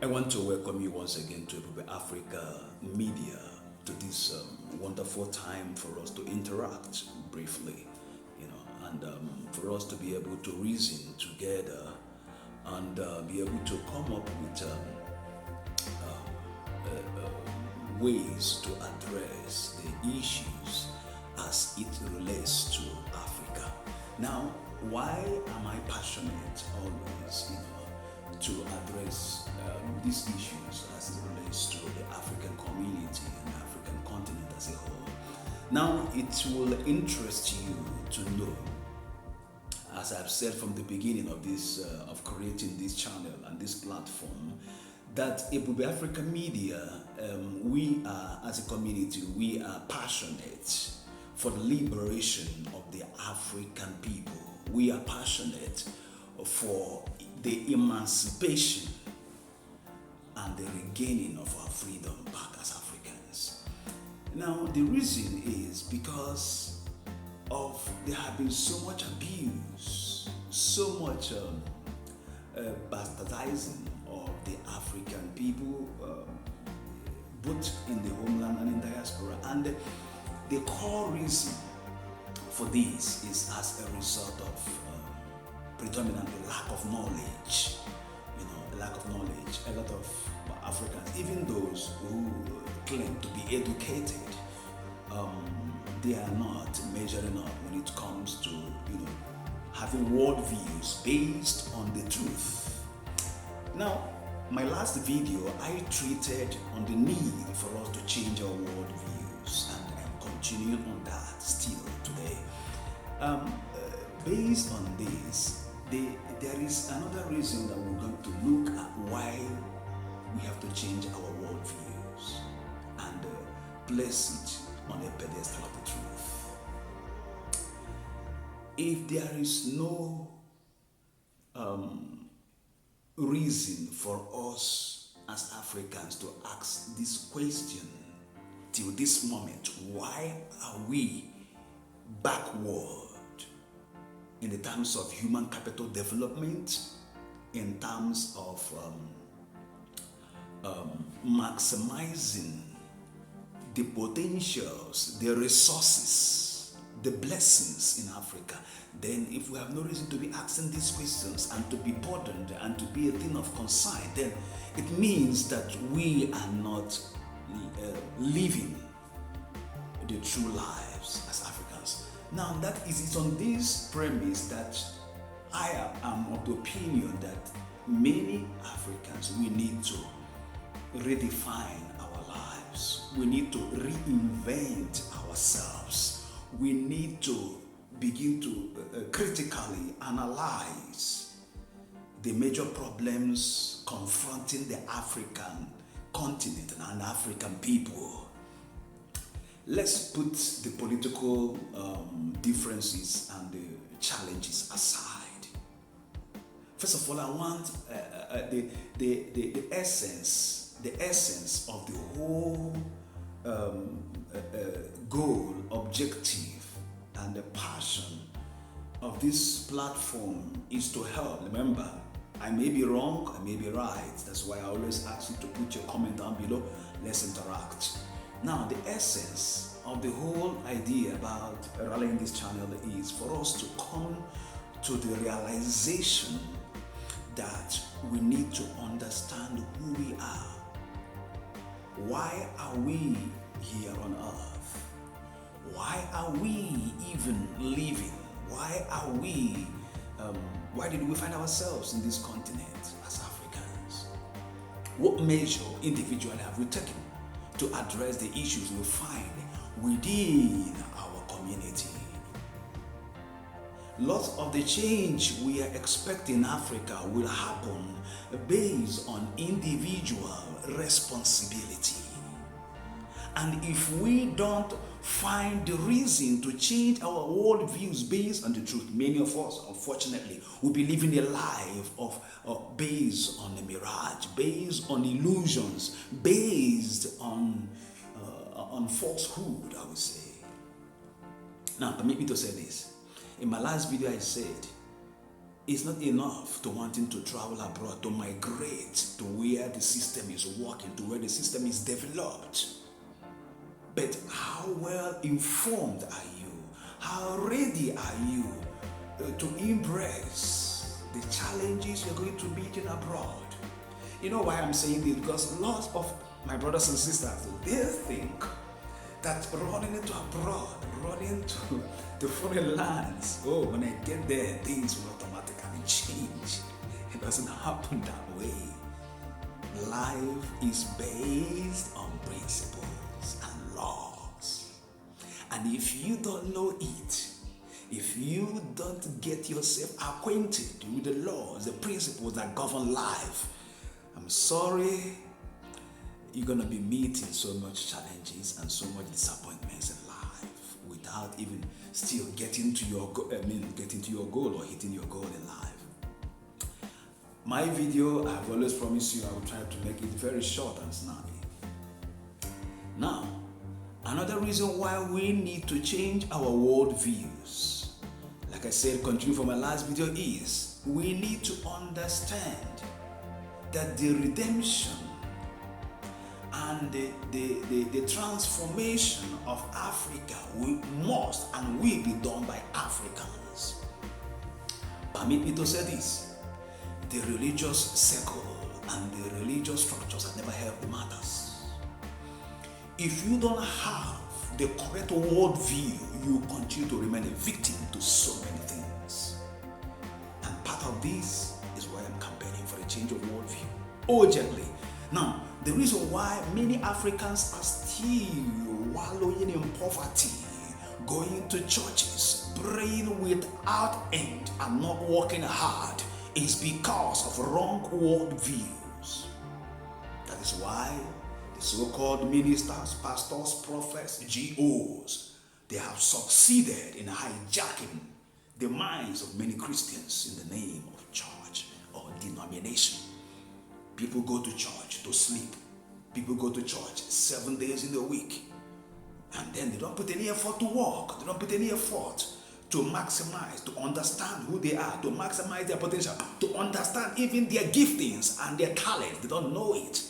I want to welcome you once again to Africa Media, to this wonderful time for us to interact briefly, and for us to be able to reason together and be able to come up with ways to address the issues as it relates to Africa. Now, why am I passionate always, to address these issues as it relates to the African community and African continent as a whole? Now, it will interest you to know, as I've said from the beginning of this, of creating this channel and this platform, that Africa Media, we are, as a community, we are passionate for the liberation of the African people. We are passionate for the emancipation and the regaining of our freedom back as Africans. Now, the reason is because of there have been so much abuse, so much bastardizing of the African people, both in the homeland and in diaspora. And the core reason for this is as a result of predominantly lack of knowledge. A lack of knowledge. A lot of Africans, even those who claim to be educated, they are not measuring up when it comes to having worldviews based on the truth. Now, my last video, I treated on the need for us to change our worldviews, and I'm continuing on that still today. Based on this, there is another reason that we're going to look at why we have to change our worldviews and place it on a pedestal of the truth. If there is no reason for us as Africans to ask this question till this moment, why are we backward in the terms of human capital development, in terms of maximizing the potentials, the resources, the blessings in Africa? Then if we have no reason to be asking these questions and to be burdened and to be a thing of concern, then it means that we are not living the true lives as Africans. Now, it's on this premise that I am of the opinion that many Africans, we need to redefine our lives. We need to reinvent ourselves. We need to begin to critically analyze the major problems confronting the African continent and African people. Let's put the political differences and the challenges aside. First of all, I want the essence of the whole goal, objective, and the passion of this platform is to help. Remember, I may be wrong, I may be right. That's why I always ask you to put your comment down below. Let's interact. Now, the essence of the whole idea about rallying this channel is for us to come to the realization that we need to understand who we are. Why are we here on earth? Why are we even living? Why are we, why did we find ourselves in this continent as Africans? What measure individually have we taken to address the issues we find within our community? Lots of the change we are expecting in Africa will happen based on individual responsibility. And if we don't find the reason to change our worldviews based on the truth, many of us, unfortunately, will be living a life based on a mirage, based on illusions, based on falsehood, I would say. Now, permit me to say this. In my last video, I said it's not enough to wanting to travel abroad, to migrate to where the system is working, to where the system is developed. But how well informed are you? How ready are you to embrace the challenges you're going to meet in abroad? You know why I'm saying this? Because lots of my brothers and sisters, they think that running into abroad, running to the foreign lands, oh, when I get there, things will automatically change. It doesn't happen that way. Life is based on principles and laws. And if you don't know it, if you don't get yourself acquainted with the laws, the principles that govern life, I'm sorry, you're going to be meeting so much challenges and so much disappointments in life without even still getting to your goal or hitting your goal in life. My video, I've always promised you I will try to make it very short and snappy. Now, another reason why we need to change our worldviews, like I said, continue from my last video, is we need to understand that the redemption and the transformation of Africa must and will be done by Africans. Permit me to say this. The religious circle and the religious structures have never helped the matters. If you don't have the correct worldview, you continue to remain a victim to so many things. And part of this is why I'm campaigning for a change of worldview urgently. Now, the reason why many Africans are still wallowing in poverty, going to churches, praying without end, and not working hard is because of wrong worldviews. That is why the so-called ministers, pastors, prophets, GOs, they have succeeded in hijacking the minds of many Christians in the name of church or denomination. People go to church to sleep. People go to church 7 days in a week. And then they don't put any effort to work. They don't put any effort to maximize, to understand who they are, to maximize their potential, to understand even their giftings and their talents. They don't know it.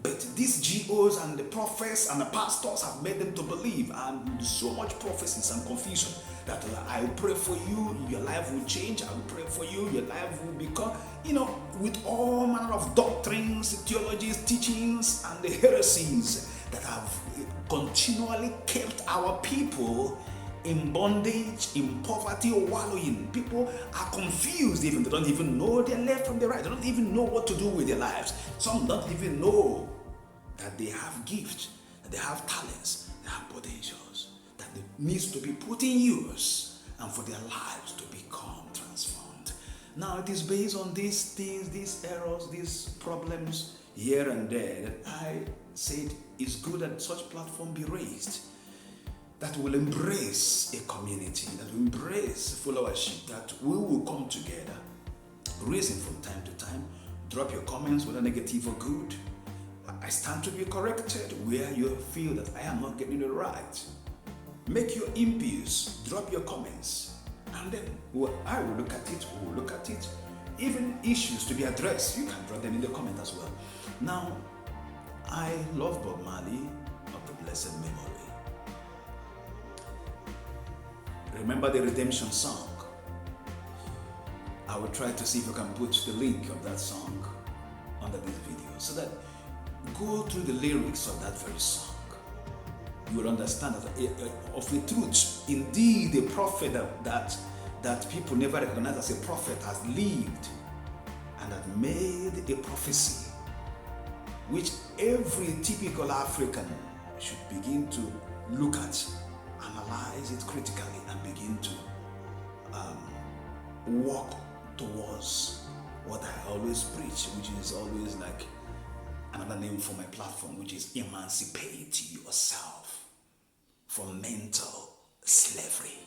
But these GOs and the prophets and the pastors have made them to believe, and so much prophecies and confusion, that I will pray for you, your life will change. I will pray for you, your life will become, with all manner of doctrines, theologies, teachings, and the heresies that have continually kept our people in bondage, in poverty, or wallowing. People are confused even. They don't even know their left from the right. They don't even know what to do with their lives. Some don't even know that they have gifts, that they have talents, they have potentials, that needs to be put in use and for their lives to become transformed. Now, it is based on these things, these errors, these problems here and there that I said it's good that such platform be raised, that will embrace a community, that will embrace followership, that we will come together, raising from time to time. Drop your comments, whether negative or good. I stand to be corrected where you feel that I am not getting it right. Make your inputs, drop your comments, and then I will look at it, we will look at it. Even issues to be addressed, you can drop them in the comment as well. Now, I love Bob Marley of the blessed memory. Remember the redemption song? I will try to see if I can put the link of that song under this video so that go through the lyrics of that very song. You will understand that of a truth, indeed, the prophet that people never recognize as a prophet has lived and had made a prophecy which every typical African should begin to look at, analyze it critically, and begin to walk towards what I always preach, which is always like another name for my platform, which is emancipate yourself from mental slavery.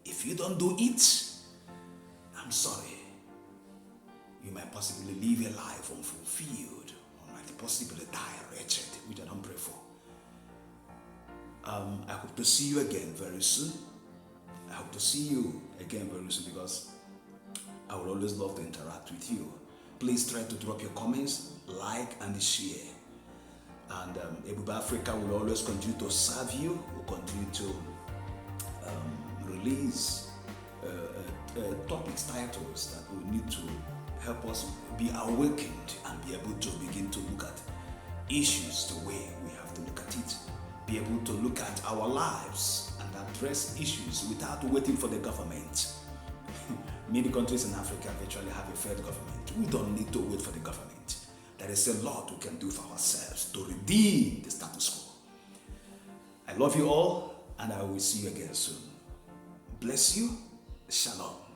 If you don't do it, I'm sorry, you might possibly live a life unfulfilled, or might possibly die wretched, which I don't pray for. I hope to see you again very soon. I hope to see you again very soon, because I would always love to interact with you. Please try to drop your comments, like, and share. And Ebube Africa will always continue to serve you. Will continue to release topics, titles that will need to help us be awakened and be able to begin to look at issues the way we have to look at it. Be able to look at our lives and address issues without waiting for the government. Many countries in Africa virtually have a failed government. We don't need to wait for the government. There is a lot we can do for ourselves to redeem the status quo. I love you all, and I will see you again soon. Bless you. Shalom.